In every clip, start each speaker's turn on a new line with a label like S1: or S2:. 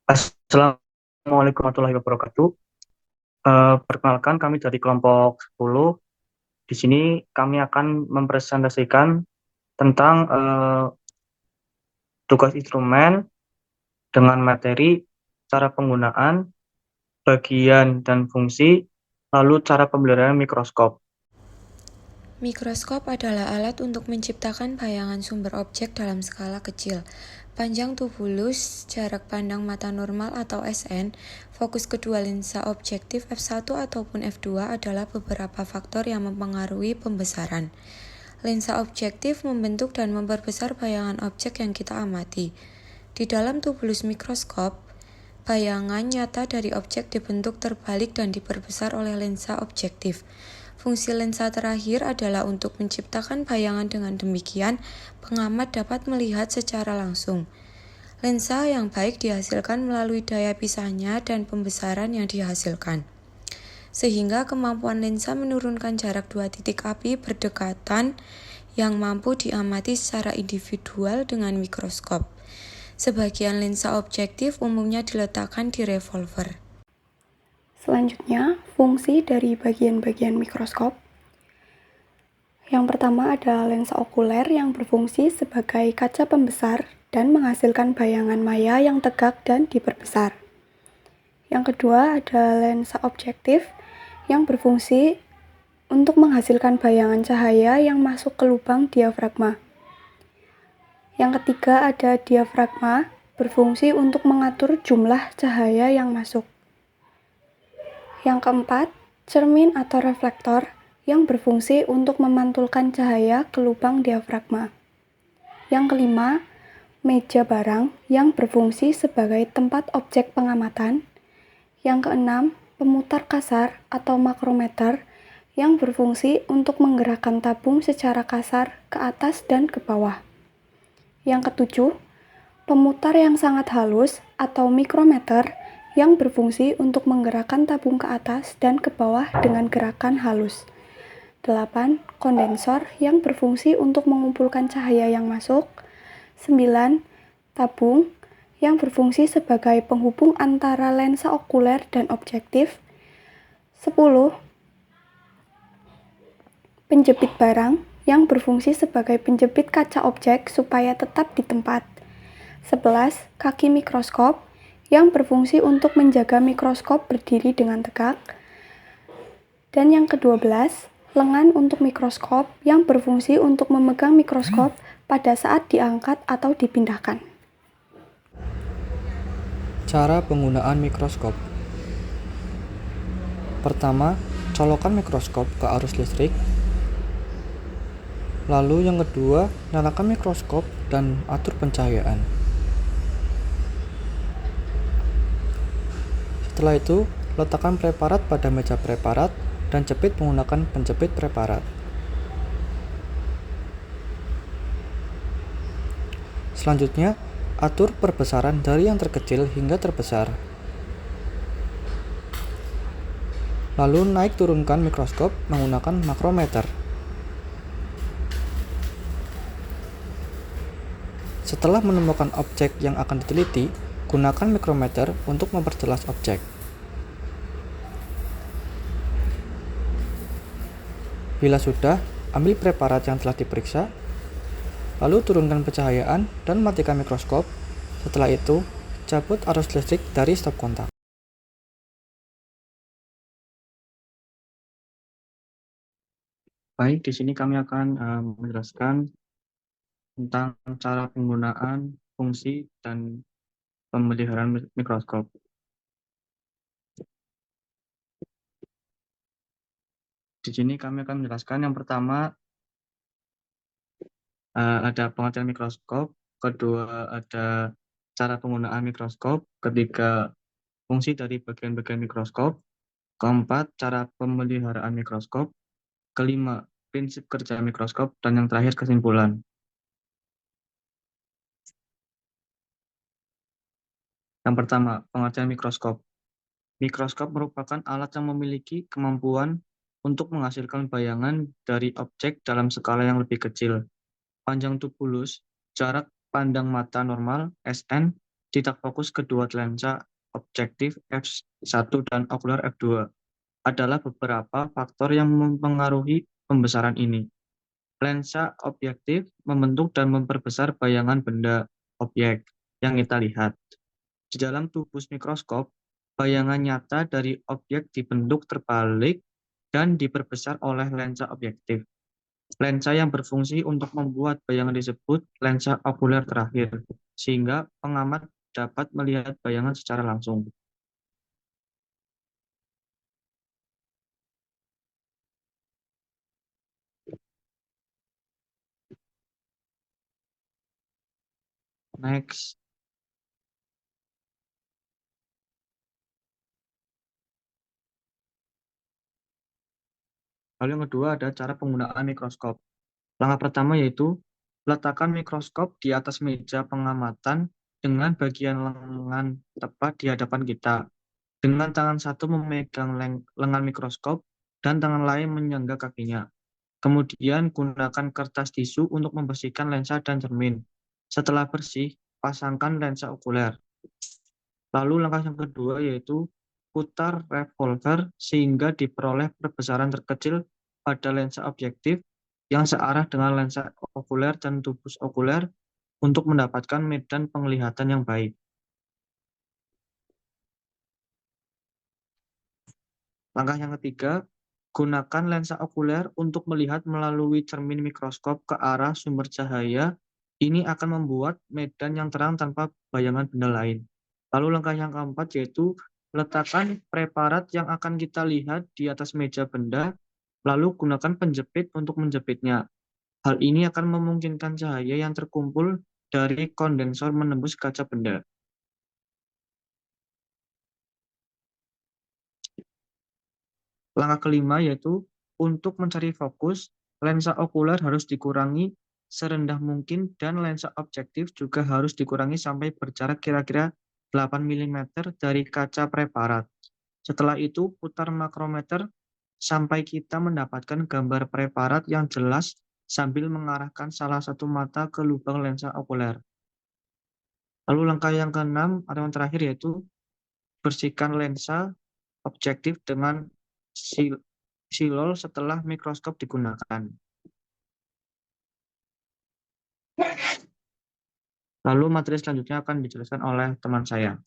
S1: Assalamualaikum warahmatullahi wabarakatuh. Perkenalkan kami dari kelompok 10. Di sini kami akan mempresentasikan tentang tugas instrumen dengan materi, cara penggunaan, bagian dan fungsi, lalu cara pemeliharaan mikroskop.
S2: Mikroskop adalah alat untuk menciptakan bayangan sumber objek dalam skala kecil. Panjang tubulus, jarak pandang mata normal atau SN, fokus kedua lensa objektif f1 ataupun f2 adalah beberapa faktor yang mempengaruhi pembesaran. Lensa objektif membentuk dan memperbesar bayangan objek yang kita amati. Di dalam tubulus mikroskop, bayangan nyata dari objek dibentuk terbalik dan diperbesar oleh lensa objektif. Fungsi lensa terakhir adalah untuk menciptakan bayangan. Dengan demikian, pengamat dapat melihat secara langsung. Lensa yang baik dihasilkan melalui daya pisahnya dan pembesaran yang dihasilkan, sehingga kemampuan lensa menurunkan jarak dua titik api berdekatan yang mampu diamati secara individual dengan mikroskop. Sebagian lensa objektif umumnya diletakkan di revolver.
S3: Selanjutnya, fungsi dari bagian-bagian mikroskop. Yang pertama ada lensa okuler yang berfungsi sebagai kaca pembesar dan menghasilkan bayangan maya yang tegak dan diperbesar. Yang kedua ada lensa objektif yang berfungsi untuk menghasilkan bayangan cahaya yang masuk ke lubang diafragma. Yang ketiga ada diafragma, berfungsi untuk mengatur jumlah cahaya yang masuk. Yang keempat, cermin atau reflektor yang berfungsi untuk memantulkan cahaya ke lubang diafragma. Yang kelima, meja barang yang berfungsi sebagai tempat objek pengamatan. Yang keenam, pemutar kasar atau makrometer yang berfungsi untuk menggerakkan tabung secara kasar ke atas dan ke bawah. Yang ketujuh, pemutar yang sangat halus atau mikrometer yang berfungsi untuk menggerakkan tabung ke atas dan ke bawah dengan gerakan halus. 8. Kondensor yang berfungsi untuk mengumpulkan cahaya yang masuk. 9. Tabung yang berfungsi sebagai penghubung antara lensa okuler dan objektif. 10. Penjepit barang yang berfungsi sebagai penjepit kaca objek supaya tetap di tempat. 11. Kaki mikroskop yang berfungsi untuk menjaga mikroskop berdiri dengan tegak. Dan yang ke-12, lengan untuk mikroskop yang berfungsi untuk memegang mikroskop pada saat diangkat atau dipindahkan.
S4: Cara penggunaan mikroskop. Pertama, colokan mikroskop ke arus listrik. Lalu yang kedua, nyalakan mikroskop dan atur pencahayaan. Setelah itu, letakkan preparat pada meja preparat dan jepit menggunakan penjepit preparat. Selanjutnya, atur perbesaran dari yang terkecil hingga terbesar. Lalu naik turunkan mikroskop menggunakan makrometer. Setelah menemukan objek yang akan diteliti, gunakan mikrometer untuk memperjelas objek. Bila sudah, ambil preparat yang telah diperiksa, lalu turunkan pencahayaan dan matikan mikroskop. Setelah itu, cabut arus listrik dari stop kontak.
S1: Baik, di sini kami akan menjelaskan tentang cara penggunaan, fungsi, dan pemeliharaan mikroskop. Di sini kami akan menjelaskan yang pertama ada pengertian mikroskop, kedua ada cara penggunaan mikroskop, ketiga fungsi dari bagian-bagian mikroskop, keempat cara pemeliharaan mikroskop, kelima prinsip kerja mikroskop, dan yang terakhir kesimpulan. Yang pertama, pengertian mikroskop. Mikroskop merupakan alat yang memiliki kemampuan untuk menghasilkan bayangan dari objek dalam skala yang lebih kecil. Panjang tubulus, jarak pandang mata normal (SN), titak fokus kedua lensa objektif f1 dan okuler f2 adalah beberapa faktor yang mempengaruhi pembesaran ini. Lensa objektif membentuk dan memperbesar bayangan benda objek yang kita lihat. Di dalam tubus mikroskop, bayangan nyata dari objek dibentuk terbalik dan diperbesar oleh lensa objektif. Lensa yang berfungsi untuk membuat bayangan disebut lensa okuler terakhir, sehingga pengamat dapat melihat bayangan secara langsung. Next. Lalu yang kedua ada cara penggunaan mikroskop. Langkah pertama yaitu letakkan mikroskop di atas meja pengamatan dengan bagian lengan tepat di hadapan kita. Dengan tangan satu memegang lengan mikroskop dan tangan lain menyangga kakinya. Kemudian gunakan kertas tisu untuk membersihkan lensa dan cermin. Setelah bersih, pasangkan lensa okuler. Lalu langkah yang kedua yaitu putar revolver sehingga diperoleh perbesaran terkecil pada lensa objektif yang searah dengan lensa okuler dan tubus okuler untuk mendapatkan medan penglihatan yang baik. Langkah yang ketiga, gunakan lensa okuler untuk melihat melalui cermin mikroskop ke arah sumber cahaya. Ini akan membuat medan yang terang tanpa bayangan benda lain. Lalu langkah yang keempat yaitu letakkan preparat yang akan kita lihat di atas meja benda, lalu gunakan penjepit untuk menjepitnya. Hal ini akan memungkinkan cahaya yang terkumpul dari kondensor menembus kaca benda. Langkah kelima yaitu untuk mencari fokus, lensa okuler harus dikurangi serendah mungkin dan lensa objektif juga harus dikurangi sampai berjarak kira-kira 8 mm dari kaca preparat. Setelah itu putar makrometer sampai kita mendapatkan gambar preparat yang jelas sambil mengarahkan salah satu mata ke lubang lensa okuler. Lalu langkah yang keenam atau yang terakhir yaitu bersihkan lensa objektif dengan silol setelah mikroskop digunakan. Lalu materi selanjutnya akan dijelaskan oleh teman saya.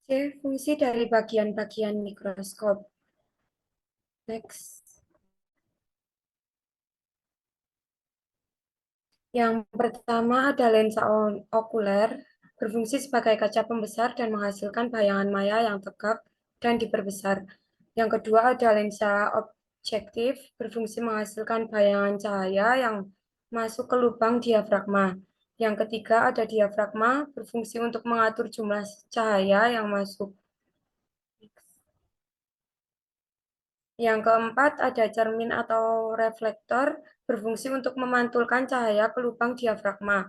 S2: C. Fungsi dari bagian-bagian mikroskop. Next. Yang pertama ada lensa okuler, berfungsi sebagai kaca pembesar dan menghasilkan bayangan maya yang tegak dan diperbesar. Yang kedua ada lensa objektif, berfungsi menghasilkan bayangan cahaya yang masuk ke lubang diafragma. Yang ketiga ada diafragma, berfungsi untuk mengatur jumlah cahaya yang masuk. Yang keempat ada cermin atau reflektor, berfungsi untuk memantulkan cahaya ke lubang diafragma.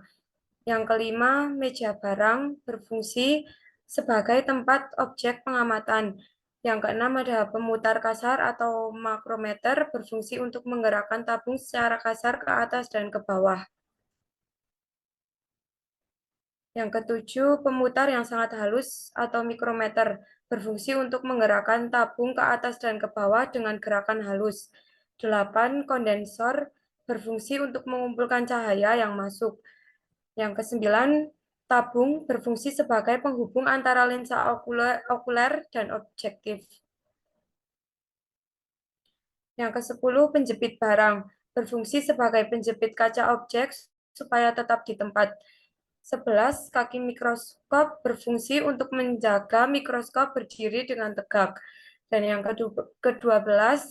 S2: Yang kelima, meja barang, berfungsi sebagai tempat objek pengamatan. Yang keenam ada pemutar kasar atau makrometer, berfungsi untuk menggerakkan tabung secara kasar ke atas dan ke bawah. Yang ketujuh, pemutar yang sangat halus atau mikrometer, berfungsi untuk menggerakkan tabung ke atas dan ke bawah dengan gerakan halus. 8. Kondensor, berfungsi untuk mengumpulkan cahaya yang masuk. Yang kesembilan, tabung, berfungsi sebagai penghubung antara lensa okuler dan objektif. Yang ke-10, penjepit barang, berfungsi sebagai penjepit kaca objek supaya tetap di tempat. 11. Kaki mikroskop berfungsi untuk menjaga mikroskop berdiri dengan tegak. Dan yang ke-12,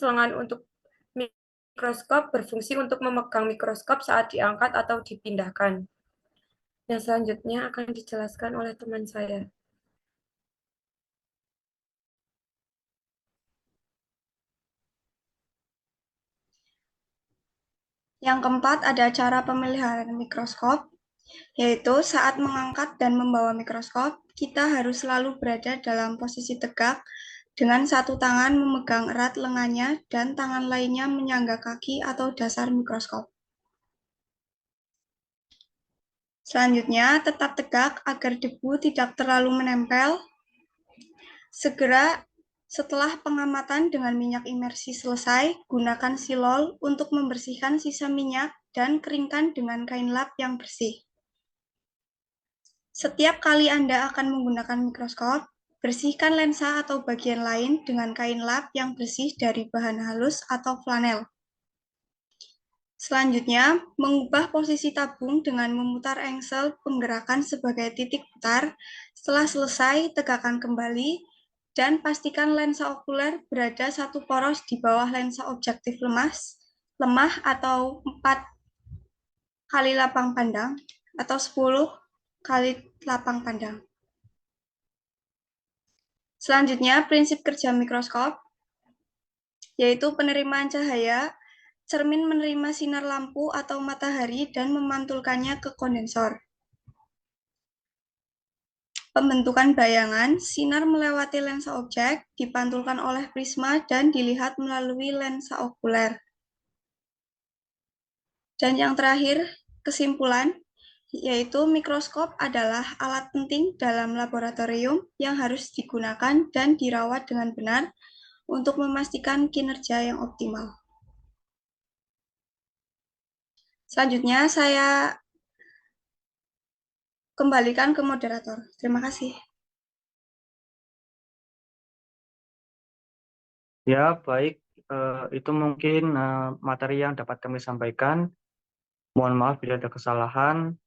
S2: lengan untuk mikroskop berfungsi untuk memegang mikroskop saat diangkat atau dipindahkan. Yang selanjutnya akan dijelaskan oleh teman saya.
S3: Yang keempat ada cara pemeliharaan mikroskop, yaitu saat mengangkat dan membawa mikroskop, kita harus selalu berada dalam posisi tegak dengan satu tangan memegang erat lengannya dan tangan lainnya menyangga kaki atau dasar mikroskop. Selanjutnya, tetap tegak agar debu tidak terlalu menempel. Segera setelah pengamatan dengan minyak imersi selesai, gunakan silol untuk membersihkan sisa minyak dan keringkan dengan kain lap yang bersih. Setiap kali Anda akan menggunakan mikroskop, bersihkan lensa atau bagian lain dengan kain lap yang bersih dari bahan halus atau flanel. Selanjutnya, mengubah posisi tabung dengan memutar engsel penggerakan sebagai titik putar. Setelah selesai, tegakkan kembali dan pastikan lensa okuler berada satu poros di bawah lensa objektif lemah atau 4 kali lapang pandang atau 10 kali lapang pandang. Selanjutnya, prinsip kerja mikroskop, yaitu penerimaan cahaya. Cermin menerima sinar lampu atau matahari dan memantulkannya ke kondensor. Pembentukan bayangan, sinar melewati lensa objek, dipantulkan oleh prisma dan dilihat melalui lensa okuler. Dan yang terakhir, kesimpulan, yaitu mikroskop adalah alat penting dalam laboratorium yang harus digunakan dan dirawat dengan benar untuk memastikan kinerja yang optimal. Selanjutnya, saya kembalikan ke moderator. Terima kasih.
S1: Ya, baik. Itu mungkin materi yang dapat kami sampaikan. Mohon maaf bila ada kesalahan.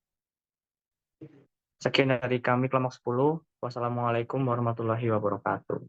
S1: Sekian dari kami kelompok 10. Wassalamualaikum warahmatullahi wabarakatuh.